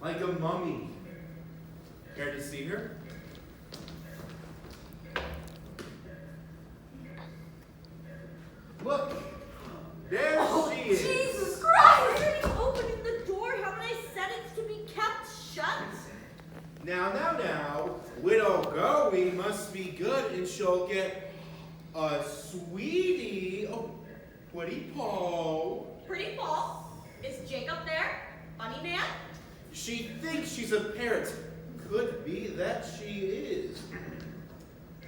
like a mummy. Care to see her? Look, there she is. Jesus Christ! Are you opening the door? Haven't I said it's to be kept shut? Now, Widow Goey must be good, and she'll get a sweetie. Oh, Pretty Paul. Pretty Paul? Is Jacob there? Bunny Man? She thinks she's a parrot. Could be that she is.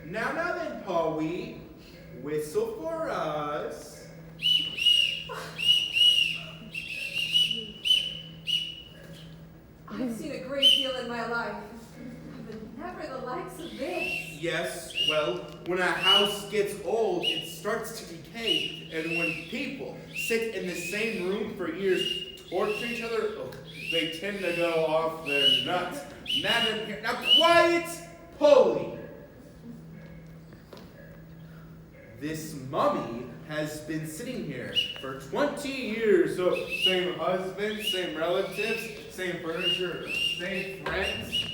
Now then, Paul-wee, whistle for us. I've seen a great deal in my life, but never the likes of this. Yes, well, when a house gets old, it starts to decay, and when people sit in the same room for years, torture each other, they tend to go off their nuts. Now quiet, Polly. This mummy has been sitting here for 20 years. So same husband, same relatives, same furniture, same friends.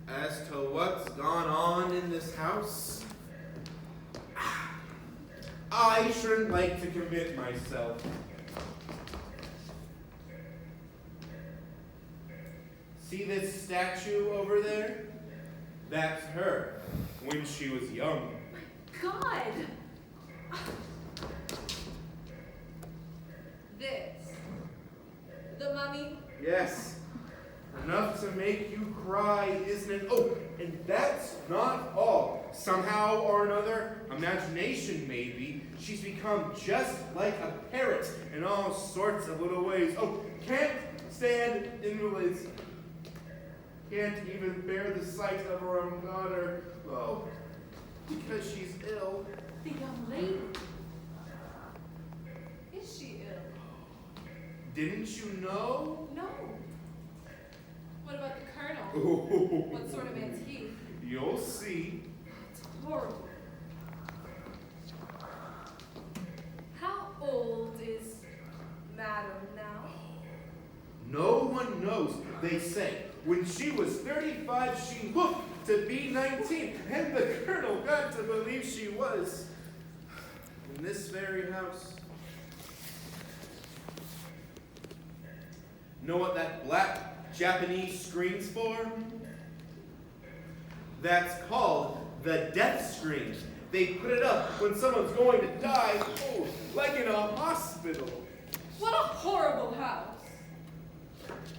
As to what's gone on in this house, I shouldn't like to commit myself. See this statue over there? That's her when she was young. God! This. The mummy? Yes. Enough to make you cry, isn't it? Oh, and that's not all. Somehow or another, imagination maybe, she's become just like a parrot in all sorts of little ways. Oh, can't stand invalids. Can't even bear the sight of her own daughter. Oh, because she's ill. The young lady. Is she ill? Didn't you know? No. What about the colonel? Oh, What sort of man's he? you'll see. It's horrible. How old is Madam now? No one knows. They say when she was 35, she looked to be 19, and the colonel got to believe she was in this very house. Know what that black Japanese screen's for? That's called the death screen. They put it up when someone's going to die, oh, like in a hospital. What a horrible house.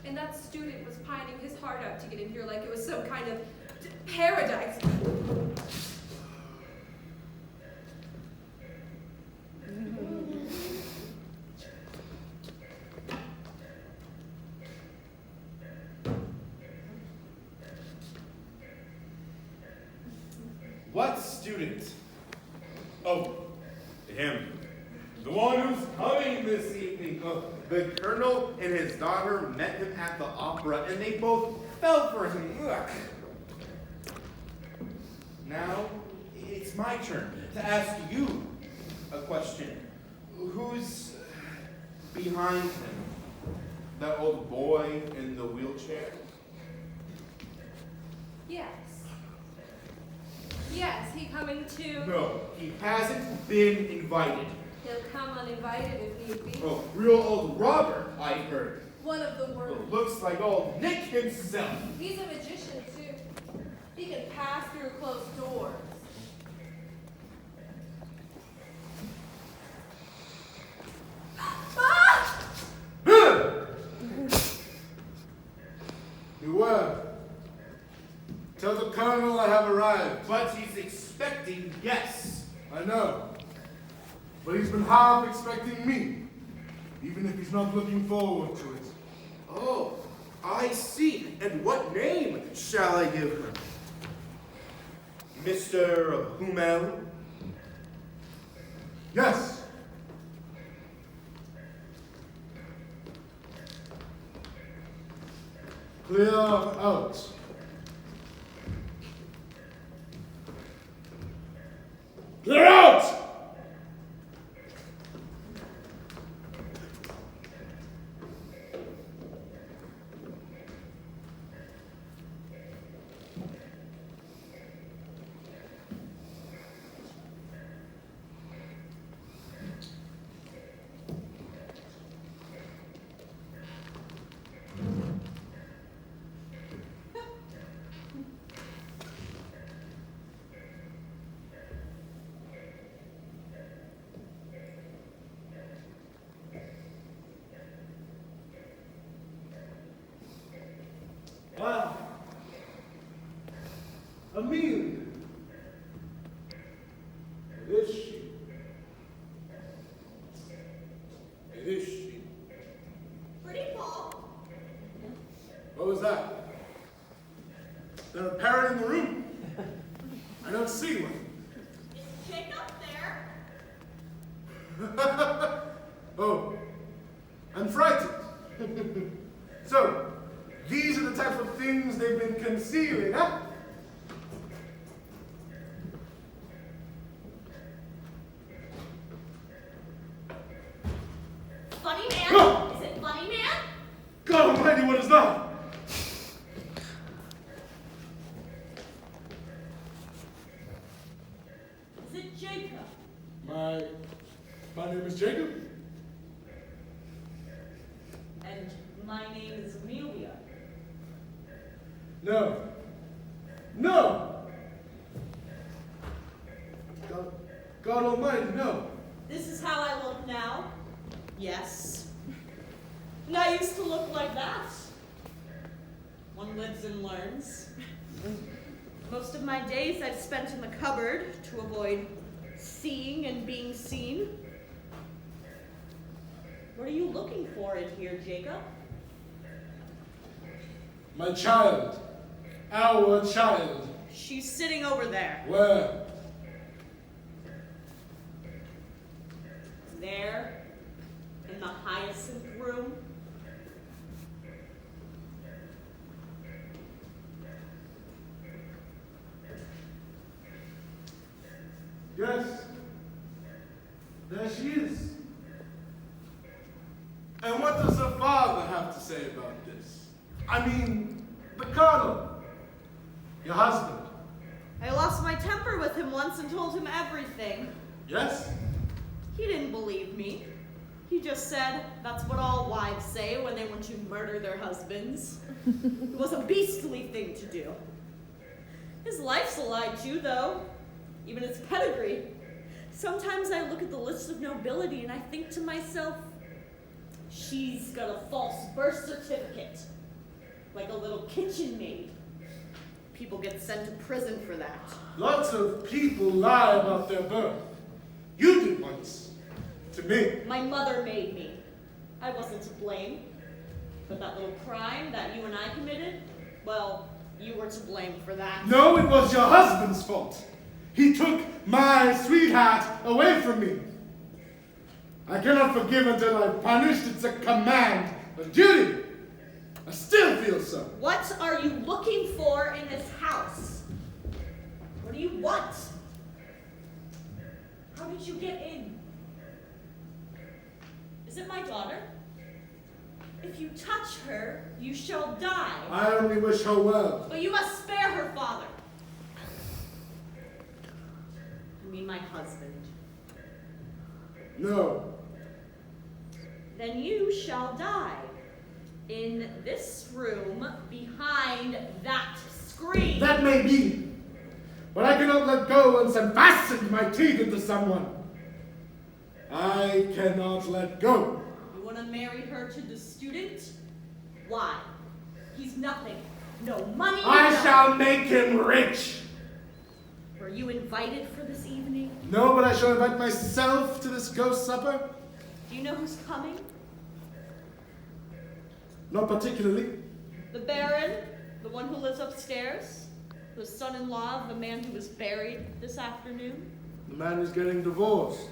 And that student was pining his heart out to get in here like it was some kind of paradise. What student? Oh, him. The one who's coming this evening. Oh, the colonel and his daughter met him at the opera, and they both fell for him. Ugh. Now, it's my turn to ask you a question. Who's behind him? That old boy in the wheelchair? Yes. Yes, he coming too? No, he hasn't been invited. He'll come uninvited if need be. Oh, real old robber, I heard. One of the worst. Well, looks like old Nick himself. He's a magician too. He can pass through closed doors. Ah! Beware. Tell the colonel I have arrived. But he's expecting guests. I know. But he's been half expecting me, even if he's not looking forward to it. Oh, I see. And what name shall I give him? Mr. Hummel? Yes. Clear out. Clear out! Amelia. It is she. It is she. Pretty Paul. What was that? There a parrot in the room? I don't see one. Is Jacob there? Oh, I'm frightened. So, these are the type of things they've been concealing, huh? Funny man? Oh! Is it funny man? God almighty, what is that? Is it Jacob? My name is Jacob. And my name is Amelia. No. No! God almighty, no. This is how I look now. Yes. And I used to look like that. One lives and learns. Most of my days I've spent in the cupboard to avoid seeing and being seen. What are you looking for in here, Jacob? My child. Our child. She's sitting over there. Where? There, in the hyacinth room. Yes. There she is. And what does her father have to say about this? I mean, the colonel. Your husband. I lost my temper with him once and told him everything. Yes? He didn't believe me. He just said that's what all wives say when they want to murder their husbands. It was a beastly thing to do. His life's a lie too, though. Even his pedigree. Sometimes I look at the list of nobility and I think to myself, she's got a false birth certificate. Like a little kitchen maid. People get sent to prison for that. Lots of people lie about their birth. You did once. To me. My mother made me. I wasn't to blame. But that little crime that you and I committed, well, you were to blame for that. No, it was your husband's fault. He took my sweetheart away from me. I cannot forgive until I'm punished. It's a command, a duty. I still feel so. What are you looking for in this house? What do you want? How did you get in? Is it my daughter? If you touch her, you shall die. I only wish her well. But you must spare her, father. I mean my husband. No. Then you shall die. In this room, behind that screen. That may be. But I cannot let go once I've fastened my teeth into someone. I cannot let go. You want to marry her to the student? Why? He's nothing. No money. I no- shall make him rich. Were you invited for this evening? No, but I shall invite myself to this ghost supper. Do you know who's coming? Not particularly. The Baron, the one who lives upstairs, the son-in-law of the man who was buried this afternoon. The man is getting divorced.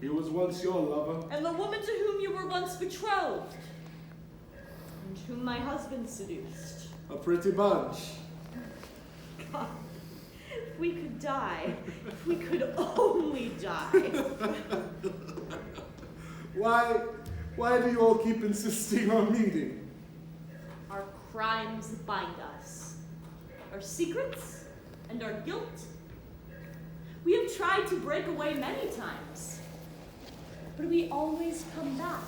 He was once your lover. And the woman to whom you were once betrothed. And whom my husband seduced. A pretty bunch. God, if we could die, if we could only die. Why do you all keep insisting on meeting? Our crimes bind us. Our secrets and our guilt. We have tried to break away many times. But we always come back.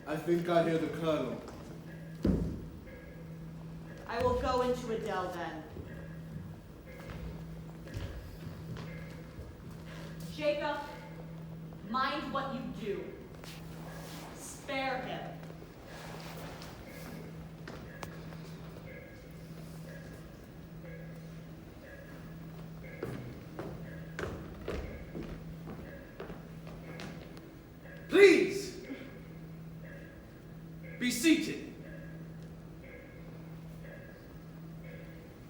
I think I hear the colonel. I will go into Adele then. Jacob, mind what you do. Spare him. seated.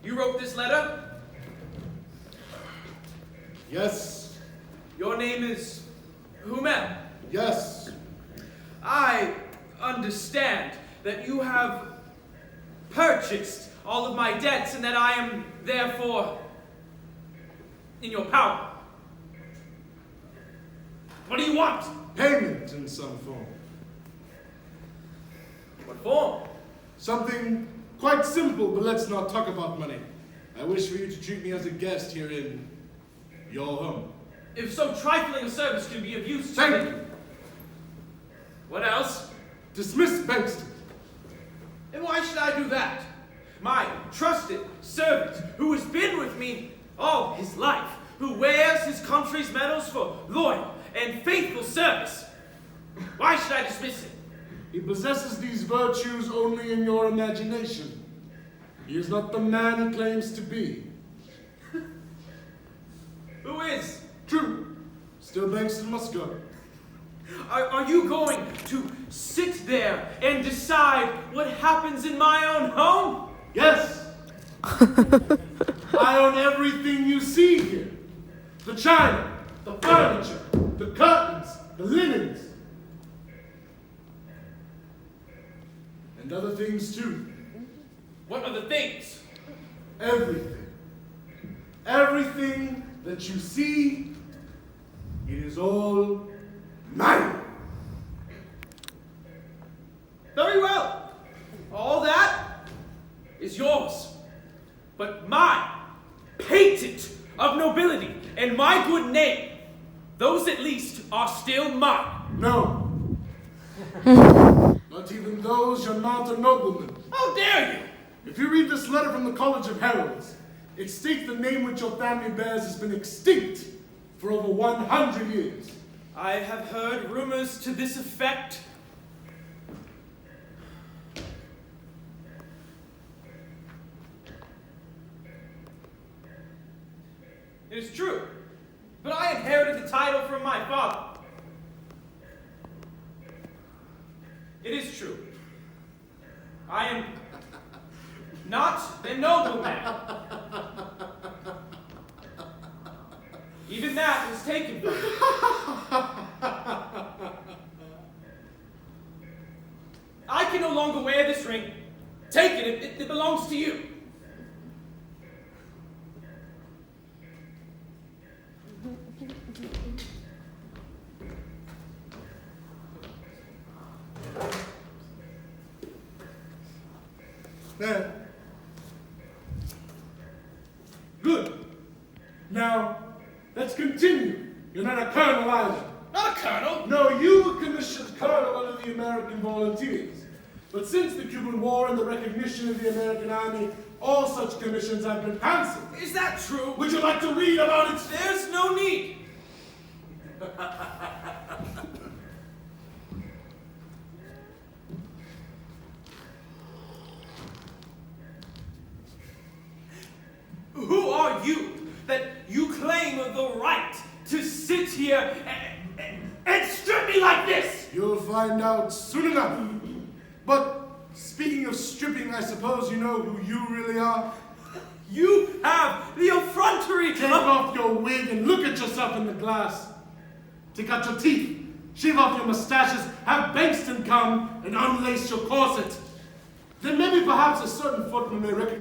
You wrote this letter? Yes. Your name is Humel. Yes. I understand that you have purchased all of my debts and that I am therefore in your power. What do you want? Payment in some form. What form? Something quite simple, but let's not talk about money. I wish for you to treat me as a guest here in your home. If so trifling a service can be of use to Thank me. you. What else? Dismiss Bankston. And why should I do that? My trusted servant, who has been with me all his life, who wears his country's medals for loyal and faithful service. Why should I dismiss him? He possesses these virtues only in your imagination. He is not the man he claims to be. Who is? True. Still Bankston must go. Are you going to sit there and decide what happens in my own home? Yes. I own everything you see here. The china, the furniture, the curtains, the linens. And other things too. What are the things? Everything. Everything that you see, it is all mine. Very well. All that is yours. But my patent of nobility and my good name, those at least are still mine. No. Not even those you're not a nobleman. How dare you? If you read this letter from the College of Heralds, it states the name which your family bears has been extinct for over 100 years. I have heard rumors to this effect. It is true, but I inherited the title from my father. It is true. I am not a nobleman. Even that was taken from me. I can no longer wear this ring. Take it, it belongs to you. There. Good. Now, let's continue. You're not a colonel either. Not a colonel. No, you were commissioned colonel under the American Volunteers. But since the Cuban War and the recognition of the American Army, all such commissions have been cancelled. Is that true? Would you like to read about it? There's no need. Who are you that you claim the right to sit here and strip me like this? You'll find out soon enough. But speaking of stripping, I suppose you know who you really are? You have the effrontery Take off your wig and look at yourself in the glass. Take out your teeth, shave off your mustaches, have Bankston come and unlace your corset. Then maybe perhaps a certain footman may recognize